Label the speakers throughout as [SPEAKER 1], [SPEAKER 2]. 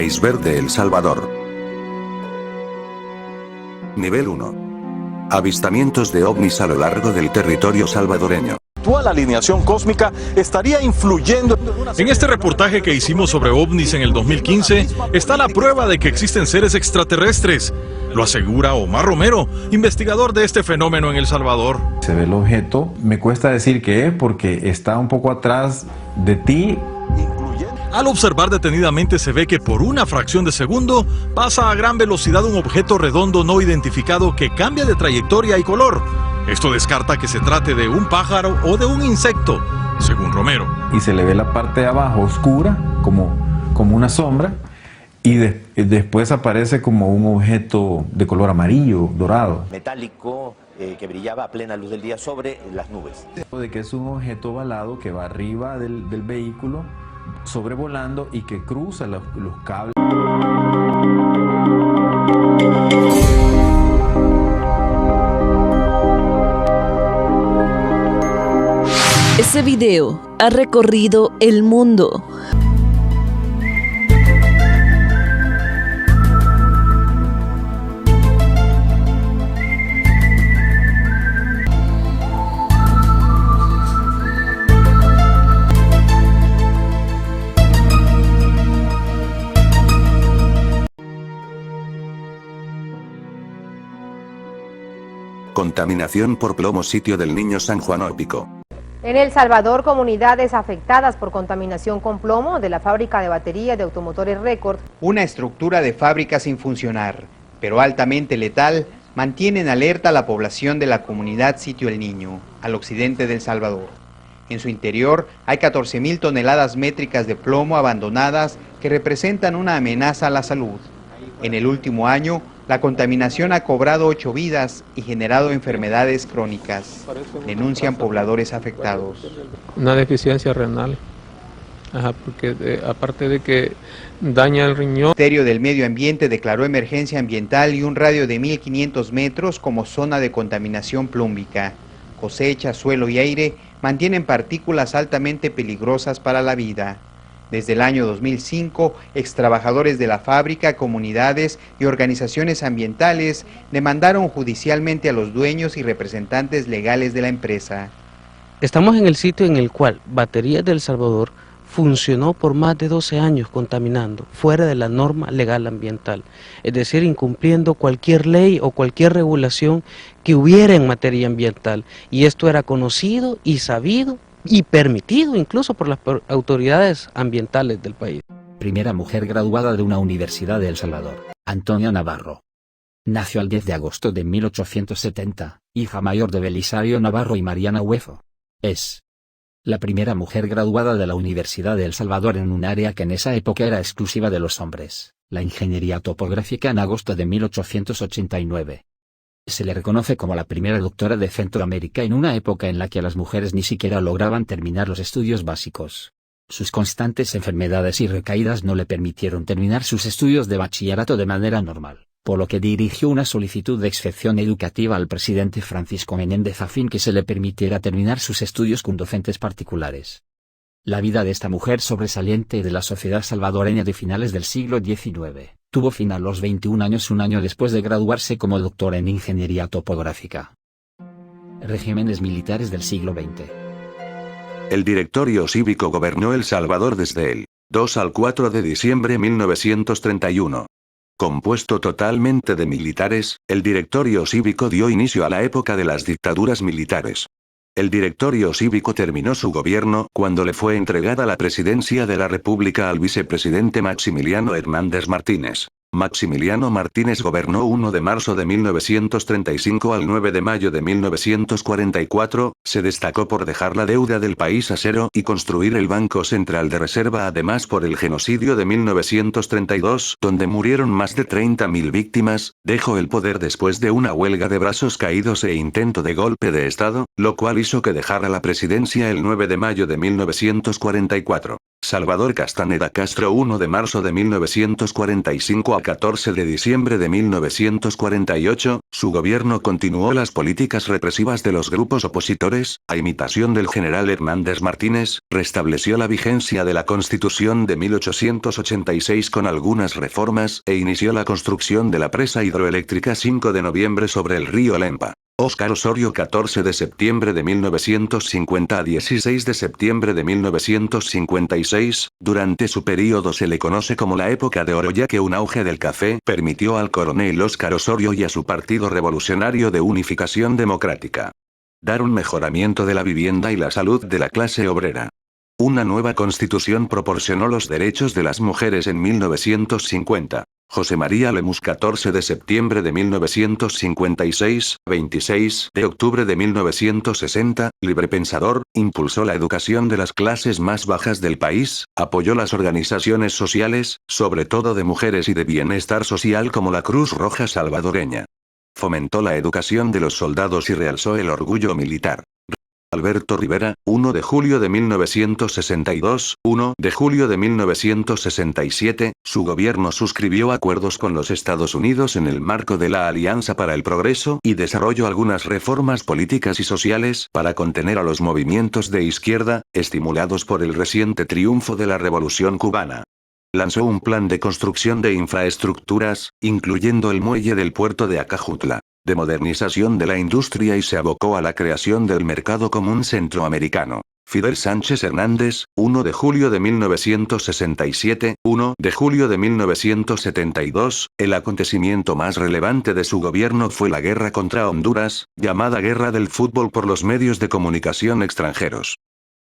[SPEAKER 1] Iceberg de El Salvador. Nivel 1. Avistamientos de ovnis a lo largo del territorio salvadoreño.
[SPEAKER 2] La actual alineación cósmica estaría influyendo.
[SPEAKER 3] En este reportaje que hicimos sobre ovnis en el 2015 está la prueba de que existen seres extraterrestres. Lo asegura Omar Romero, investigador de este fenómeno en El Salvador.
[SPEAKER 4] Se ve el objeto, me cuesta decir qué es porque está un poco atrás de ti.
[SPEAKER 3] Al observar detenidamente se ve que por una fracción de segundo pasa a gran velocidad un objeto redondo no identificado que cambia de trayectoria y color. Esto descarta que se trate de un pájaro o de un insecto, según Romero.
[SPEAKER 4] Y se le ve la parte de abajo oscura, como una sombra, y después aparece como un objeto de color amarillo, dorado.
[SPEAKER 5] Metálico que brillaba a plena luz del día sobre las nubes.
[SPEAKER 4] De que es un objeto ovalado que va arriba del vehículo, sobrevolando y que cruza los cables.
[SPEAKER 6] Ese video ha recorrido el mundo.
[SPEAKER 1] Contaminación por plomo, sitio del Niño San Juan Ópico.
[SPEAKER 7] En El Salvador, comunidades afectadas por contaminación con plomo de la fábrica de baterías de automotores Record.
[SPEAKER 8] Una estructura de fábrica sin funcionar, pero altamente letal, mantiene en alerta a la población de la comunidad Sitio El Niño, al occidente de El Salvador. En su interior hay 14.000 toneladas métricas de plomo abandonadas que representan una amenaza a la salud. En el último año, la contaminación ha cobrado 8 vidas y generado enfermedades crónicas, denuncian pobladores afectados.
[SPEAKER 9] Una deficiencia renal, porque aparte de que daña el riñón.
[SPEAKER 8] El Ministerio del Medio Ambiente declaró emergencia ambiental y un radio de 1.500 metros como zona de contaminación plúmbica. Cosecha, suelo y aire mantienen partículas altamente peligrosas para la vida. Desde el año 2005, extrabajadores de la fábrica, comunidades y organizaciones ambientales demandaron judicialmente a los dueños y representantes legales de la empresa.
[SPEAKER 10] Estamos en el sitio en el cual Baterías de El Salvador funcionó por más de 12 años contaminando, fuera de la norma legal ambiental, es decir, incumpliendo cualquier ley o cualquier regulación que hubiera en materia ambiental, y esto era conocido y sabido y permitido incluso por las autoridades ambientales del país.
[SPEAKER 11] Primera mujer graduada de una universidad de El Salvador, Antonia Navarro. Nació el 10 de agosto de 1870, hija mayor de Belisario Navarro y Mariana Huefo. Es la primera mujer graduada de la Universidad de El Salvador en un área que en esa época era exclusiva de los hombres, la ingeniería topográfica, en agosto de 1889. Se le reconoce como la primera doctora de Centroamérica en una época en la que las mujeres ni siquiera lograban terminar los estudios básicos. Sus constantes enfermedades y recaídas no le permitieron terminar sus estudios de bachillerato de manera normal, por lo que dirigió una solicitud de excepción educativa al presidente Francisco Menéndez a fin que se le permitiera terminar sus estudios con docentes particulares. La vida de esta mujer sobresaliente de la sociedad salvadoreña de finales del siglo XIX tuvo fin a los 21 años, un año después de graduarse como doctora en ingeniería topográfica. Regímenes militares del siglo XX.
[SPEAKER 1] El directorio cívico gobernó El Salvador desde el 2 al 4 de diciembre de 1931. Compuesto totalmente de militares, el directorio cívico dio inicio a la época de las dictaduras militares. El directorio cívico terminó su gobierno cuando le fue entregada la presidencia de la República al vicepresidente Maximiliano Hernández Martínez. Maximiliano Martínez gobernó 1 de marzo de 1935 al 9 de mayo de 1944, se destacó por dejar la deuda del país a cero y construir el Banco Central de Reserva, además por el genocidio de 1932, donde murieron más de 30.000 víctimas, dejó el poder después de una huelga de brazos caídos e intento de golpe de Estado, lo cual hizo que dejara la presidencia el 9 de mayo de 1944. Salvador Castaneda Castro 1 de marzo de 1945 a 14 de diciembre de 1948, su gobierno continuó las políticas represivas de los grupos opositores, a imitación del general Hernández Martínez, restableció la vigencia de la Constitución de 1886 con algunas reformas e inició la construcción de la presa hidroeléctrica 5 de noviembre sobre el río Lempa. Óscar Osorio 14 de septiembre de 1950 a 16 de septiembre de 1956, durante su período se le conoce como la época de oro ya que un auge del café permitió al coronel Óscar Osorio y a su Partido Revolucionario de Unificación Democrática dar un mejoramiento de la vivienda y la salud de la clase obrera. Una nueva constitución proporcionó los derechos de las mujeres en 1950. José María Lemus 14 de septiembre de 1956, 26 de octubre de 1960, librepensador, impulsó la educación de las clases más bajas del país, apoyó las organizaciones sociales, sobre todo de mujeres y de bienestar social como la Cruz Roja Salvadoreña. Fomentó la educación de los soldados y realzó el orgullo militar. Alberto Rivera, 1 de julio de 1962, 1 de julio de 1967, su gobierno suscribió acuerdos con los Estados Unidos en el marco de la Alianza para el Progreso y desarrolló algunas reformas políticas y sociales para contener a los movimientos de izquierda, estimulados por el reciente triunfo de la Revolución cubana. Lanzó un plan de construcción de infraestructuras, incluyendo el muelle del puerto de Acajutla, de modernización de la industria y se abocó a la creación del Mercado Común Centroamericano. Fidel Sánchez Hernández, 1 de julio de 1967, 1 de julio de 1972, el acontecimiento más relevante de su gobierno fue la guerra contra Honduras, llamada Guerra del Fútbol por los medios de comunicación extranjeros.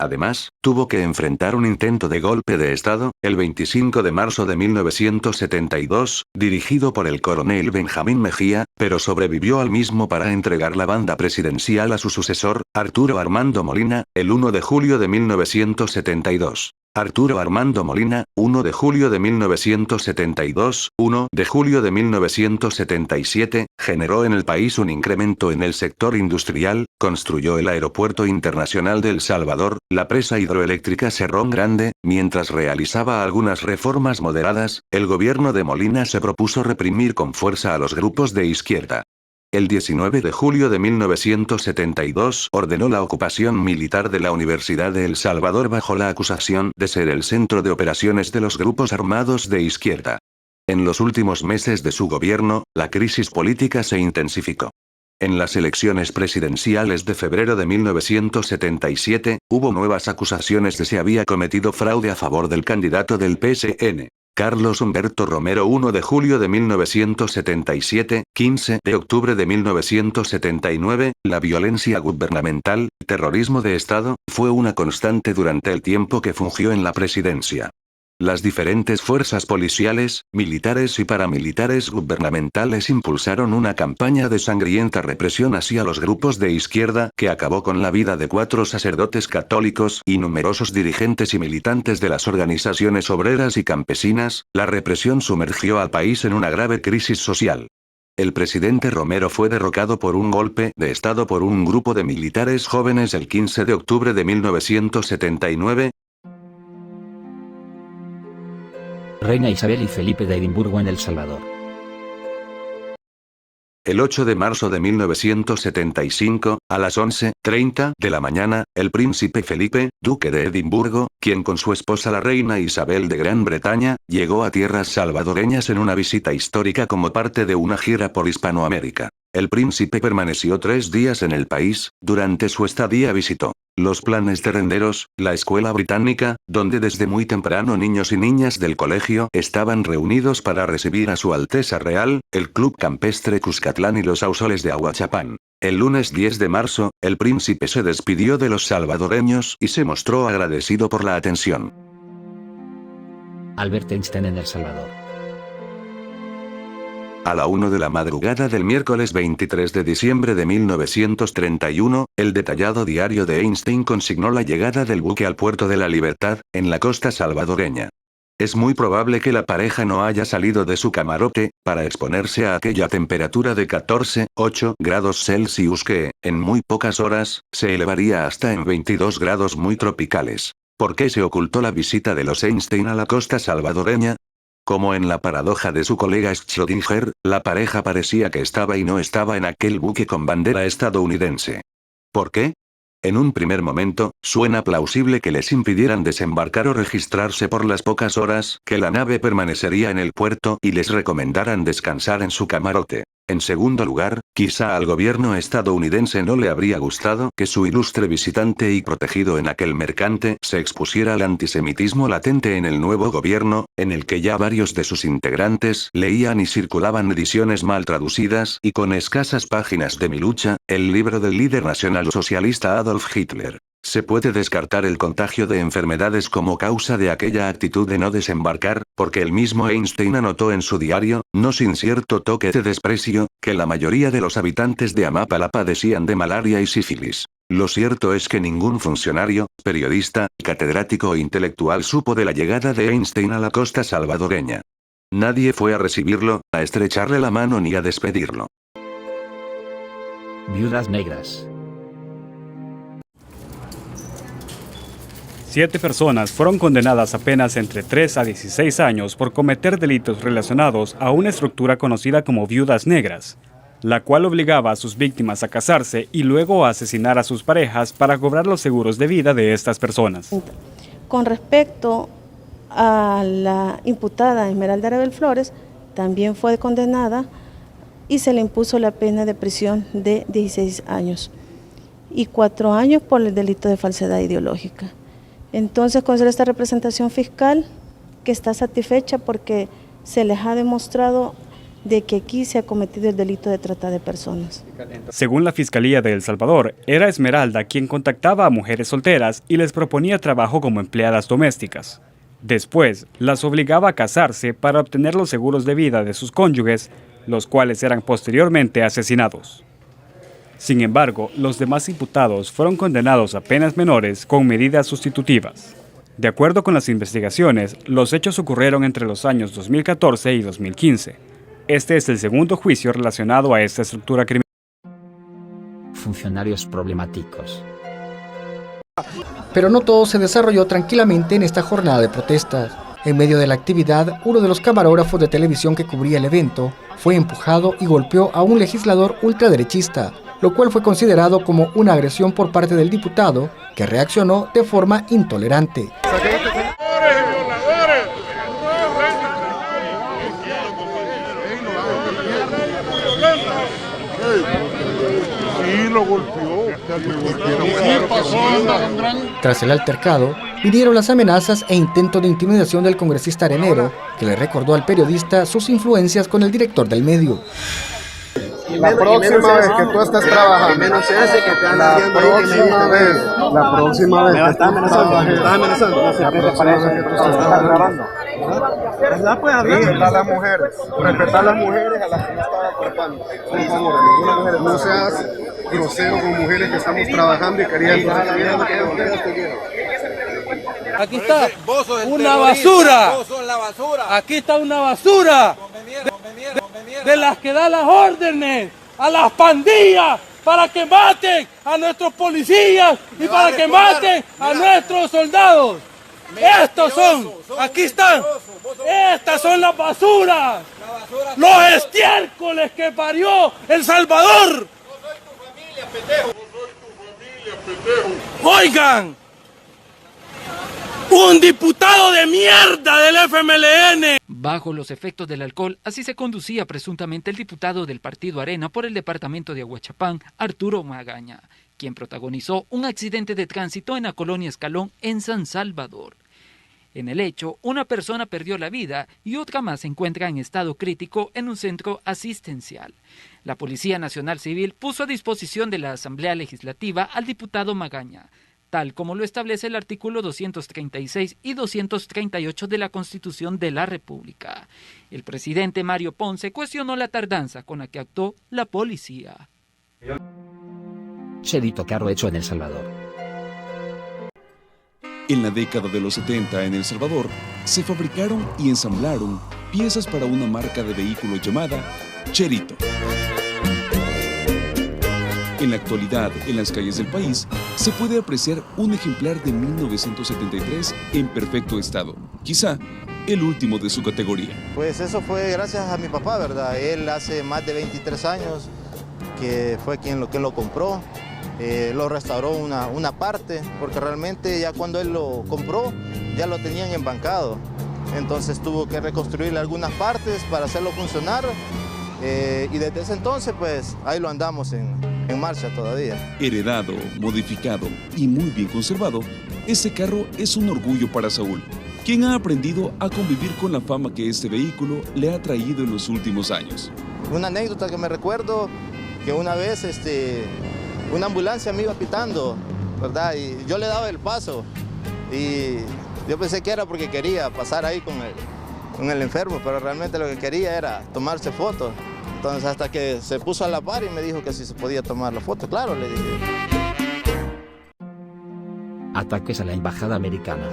[SPEAKER 1] Además, tuvo que enfrentar un intento de golpe de Estado, el 25 de marzo de 1972, dirigido por el coronel Benjamín Mejía, pero sobrevivió al mismo para entregar la banda presidencial a su sucesor, Arturo Armando Molina, el 1 de julio de 1972. Arturo Armando Molina, 1 de julio de 1972, 1 de julio de 1977, generó en el país un incremento en el sector industrial, construyó el Aeropuerto Internacional de El Salvador, la presa hidroeléctrica Cerrón Grande, mientras realizaba algunas reformas moderadas, el gobierno de Molina se propuso reprimir con fuerza a los grupos de izquierda. El 19 de julio de 1972 ordenó la ocupación militar de la Universidad de El Salvador bajo la acusación de ser el centro de operaciones de los grupos armados de izquierda. En los últimos meses de su gobierno, la crisis política se intensificó. En las elecciones presidenciales de febrero de 1977, hubo nuevas acusaciones de se había cometido fraude a favor del candidato del PSN. Carlos Humberto Romero 1 de julio de 1977, 15 de octubre de 1979, la violencia gubernamental, terrorismo de Estado, fue una constante durante el tiempo que fungió en la presidencia. Las diferentes fuerzas policiales, militares y paramilitares gubernamentales impulsaron una campaña de sangrienta represión hacia los grupos de izquierda que acabó con la vida de 4 sacerdotes católicos y numerosos dirigentes y militantes de las organizaciones obreras y campesinas. La represión sumergió al país en una grave crisis social. El presidente Romero fue derrocado por un golpe de Estado por un grupo de militares jóvenes el 15 de octubre de 1979.
[SPEAKER 11] Reina Isabel y Felipe de Edimburgo en El Salvador.
[SPEAKER 1] El 8 de marzo de 1975, a las 11:30 de la mañana, el príncipe Felipe, duque de Edimburgo, quien con su esposa la reina Isabel de Gran Bretaña, llegó a tierras salvadoreñas en una visita histórica como parte de una gira por Hispanoamérica. El príncipe permaneció 3 días en el país. Durante su estadía visitó los planes de renderos, la escuela británica, donde desde muy temprano niños y niñas del colegio estaban reunidos para recibir a su Alteza Real, el Club Campestre Cuscatlán y los Ausoles de Aguachapán. El lunes 10 de marzo, el príncipe se despidió de los salvadoreños y se mostró agradecido por la atención.
[SPEAKER 11] Albert Einstein en El Salvador.
[SPEAKER 1] A la 1 de la madrugada del miércoles 23 de diciembre de 1931, el detallado diario de Einstein consignó la llegada del buque al puerto de la Libertad, en la costa salvadoreña. Es muy probable que la pareja no haya salido de su camarote, para exponerse a aquella temperatura de 14,8 grados Celsius que, en muy pocas horas, se elevaría hasta en 22 grados muy tropicales. ¿Por qué se ocultó la visita de los Einstein a la costa salvadoreña? Como en la paradoja de su colega Schrödinger, la pareja parecía que estaba y no estaba en aquel buque con bandera estadounidense. ¿Por qué? En un primer momento, suena plausible que les impidieran desembarcar o registrarse por las pocas horas que la nave permanecería en el puerto y les recomendaran descansar en su camarote. En segundo lugar, quizá al gobierno estadounidense no le habría gustado que su ilustre visitante y protegido en aquel mercante se expusiera al antisemitismo latente en el nuevo gobierno, en el que ya varios de sus integrantes leían y circulaban ediciones mal traducidas y con escasas páginas de Mi lucha, el libro del líder nacionalsocialista Adolf Hitler. Se puede descartar el contagio de enfermedades como causa de aquella actitud de no desembarcar, porque el mismo Einstein anotó en su diario, no sin cierto toque de desprecio, que la mayoría de los habitantes de Amapala padecían de malaria y sífilis. Lo cierto es que ningún funcionario, periodista, catedrático o intelectual supo de la llegada de Einstein a la costa salvadoreña. Nadie fue a recibirlo, a estrecharle la mano ni a despedirlo.
[SPEAKER 11] Viudas negras.
[SPEAKER 12] 7 personas fueron condenadas a penas entre 3 a 16 años por cometer delitos relacionados a una estructura conocida como viudas negras, la cual obligaba a sus víctimas a casarse y luego a asesinar a sus parejas para cobrar los seguros de vida de estas personas.
[SPEAKER 13] Con respecto a la imputada Esmeralda Arabel Flores, también fue condenada y se le impuso la pena de prisión de 16 años y 4 años por el delito de falsedad ideológica. Entonces considero esta representación fiscal que está satisfecha porque se les ha demostrado de que aquí se ha cometido el delito de trata de personas.
[SPEAKER 12] Según la Fiscalía de El Salvador, era Esmeralda quien contactaba a mujeres solteras y les proponía trabajo como empleadas domésticas. Después, las obligaba a casarse para obtener los seguros de vida de sus cónyuges, los cuales eran posteriormente asesinados. Sin embargo, los demás imputados fueron condenados a penas menores con medidas sustitutivas. De acuerdo con las investigaciones, los hechos ocurrieron entre los años 2014 y 2015. Este es el segundo juicio relacionado a esta estructura criminal.
[SPEAKER 11] Funcionarios problemáticos.
[SPEAKER 14] Pero no todo se desarrolló tranquilamente en esta jornada de protestas. En medio de la actividad, uno de los camarógrafos de televisión que cubría el evento fue empujado y golpeó a un legislador ultraderechista, lo cual fue considerado como una agresión por parte del diputado, que reaccionó de forma intolerante. Tras el altercado, vinieron las amenazas e intentos de intimidación del congresista arenero, que le recordó al periodista sus influencias con el director del medio.
[SPEAKER 15] La próxima vez que tú estés trabajando, la próxima vez que tú respetar las mujeres a las que no estaba aportando. Por favor, no seas grosero con mujeres que estamos trabajando y queriendo.
[SPEAKER 16] Aquí está una basura. Aquí está una basura de las que da las órdenes a las pandillas para que maten a nuestros policías y para que maten a nuestros soldados. Estos son, aquí están, estas son las basuras, los estiércoles que parió El Salvador. Oigan, un diputado de mierda del FMLN.
[SPEAKER 17] Bajo los efectos del alcohol, así se conducía presuntamente el diputado del partido Arena por el departamento de Aguachapán, Arturo Magaña, quien protagonizó un accidente de tránsito en la colonia Escalón en San Salvador. En el hecho, una persona perdió la vida y otra más se encuentra en estado crítico en un centro asistencial. La Policía Nacional Civil puso a disposición de la Asamblea Legislativa al diputado Magaña, tal como lo establece el artículo 236 y 238 de la Constitución de la República. El presidente Mario Ponce cuestionó la tardanza con la que actuó la policía.
[SPEAKER 11] Cherito carro hecho en El Salvador.
[SPEAKER 18] En la década de los 70 en El Salvador, se fabricaron y ensamblaron piezas para una marca de vehículo llamada Cherito. En la actualidad, en las calles del país, se puede apreciar un ejemplar de 1973 en perfecto estado, quizá el último de su categoría.
[SPEAKER 19] Pues eso fue gracias a mi papá, ¿verdad? Él hace más de 23 años que fue quien lo compró, lo restauró una parte, porque realmente ya cuando él lo compró ya lo tenían embancado. Entonces tuvo que reconstruirle algunas partes para hacerlo funcionar y desde ese entonces pues ahí lo andamos en marcha todavía.
[SPEAKER 18] Heredado, modificado y muy bien conservado, este carro es un orgullo para Saúl, quien ha aprendido a convivir con la fama que este vehículo le ha traído en los últimos años.
[SPEAKER 19] Una anécdota que me recuerdo, que una vez una ambulancia me iba pitando, ¿verdad? Y yo le daba el paso y yo pensé que era porque quería pasar ahí con el enfermo, pero realmente lo que quería era tomarse fotos. Entonces hasta que se puso a la par y me dijo que si se podía tomar la foto, claro, le dije.
[SPEAKER 11] Ataques a la embajada americana.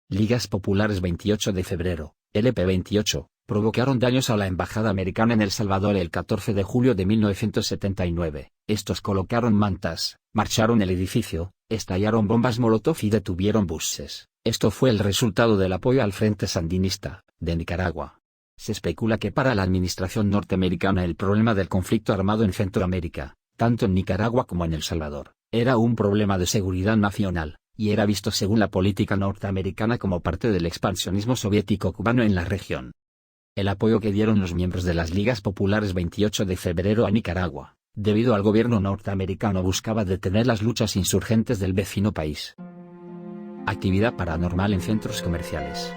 [SPEAKER 11] Ligas Populares 28 de febrero, LP28, provocaron daños a la embajada americana en El Salvador el 14 de julio de 1979. Estos colocaron mantas, marcharon el edificio, estallaron bombas molotov y detuvieron buses. Esto fue el resultado del apoyo al Frente Sandinista, de Nicaragua. Se especula que para la administración norteamericana el problema del conflicto armado en Centroamérica, tanto en Nicaragua como en El Salvador, era un problema de seguridad nacional, y era visto según la política norteamericana como parte del expansionismo soviético cubano en la región. El apoyo que dieron los miembros de las Ligas Populares 28 de febrero a Nicaragua, debido al gobierno norteamericano, buscaba detener las luchas insurgentes del vecino país. Actividad paranormal en centros comerciales.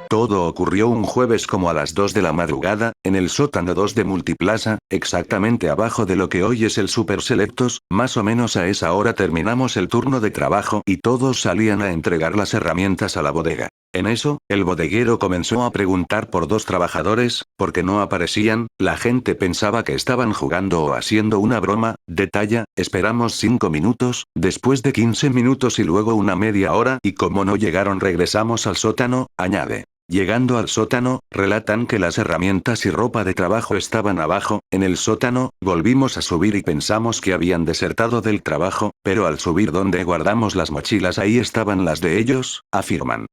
[SPEAKER 1] Todo ocurrió un jueves como a las 2 de la madrugada, en el sótano 2 de Multiplaza, exactamente abajo de lo que hoy es el Super Selectos. Más o menos a esa hora terminamos el turno de trabajo y todos salían a entregar las herramientas a la bodega. En eso, el bodeguero comenzó a preguntar por dos trabajadores, porque no aparecían. La gente pensaba que estaban jugando o haciendo una broma. Detalla, esperamos 5 minutos, después de 15 minutos y luego una media hora, y como no llegaron regresamos al sótano, añade. Llegando al sótano, relatan que las herramientas y ropa de trabajo estaban abajo, en el sótano. Volvimos a subir y pensamos que habían desertado del trabajo, pero al subir donde guardamos las mochilas ahí estaban las de ellos, afirman.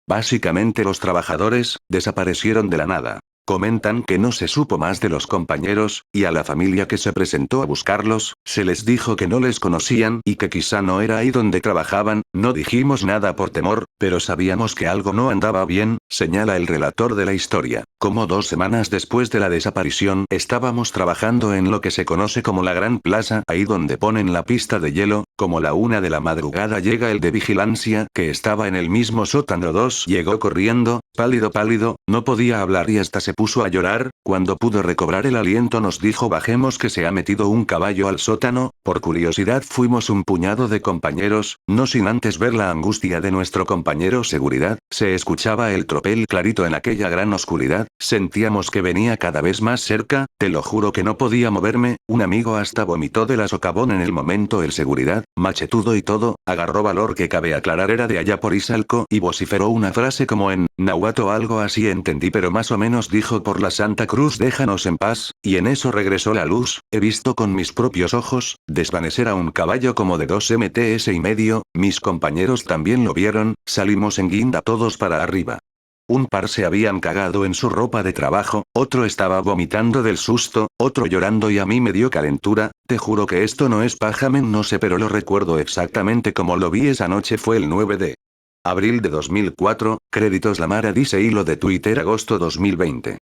[SPEAKER 1] Básicamente los trabajadores desaparecieron de la nada. Comentan que no se supo más de los compañeros, y a la familia que se presentó a buscarlos, se les dijo que no les conocían y que quizá no era ahí donde trabajaban. No dijimos nada por temor, pero sabíamos que algo no andaba bien, señala el relator de la historia. Como 2 semanas después de la desaparición, estábamos trabajando en lo que se conoce como la Gran Plaza, ahí donde ponen la pista de hielo. Como la 1 de la madrugada llega el de vigilancia, que estaba en el mismo sótano 2, llegó corriendo, pálido, no podía hablar y hasta se puso a llorar. Cuando pudo recobrar el aliento nos dijo bajemos que se ha metido un caballo al sótano. Por curiosidad fuimos un puñado de compañeros, no sin antes ver la angustia de nuestro compañero seguridad. Se escuchaba el tropel clarito en aquella gran oscuridad, sentíamos que venía cada vez más cerca, te lo juro que no podía moverme. Un amigo hasta vomitó de la socavón en el momento. El seguridad, machetudo y todo, agarró valor, que cabe aclarar era de allá por Izalco, y vociferó una frase como en náhuatl o algo así, entendí, pero más o menos dijo por la Santa Cruz déjanos en paz, y en eso regresó la luz. He visto con mis propios ojos desvanecer a un caballo como de 2 MTS y medio, mis compañeros también lo vieron, salimos en guinda todos para arriba. Un par se habían cagado en su ropa de trabajo, otro estaba vomitando del susto, otro llorando y a mí me dio calentura. Te juro que esto no es pajamen, no sé, pero lo recuerdo exactamente como lo vi esa noche. Fue el 9 de abril de 2004, créditos La Mara dice hilo de Twitter agosto 2020.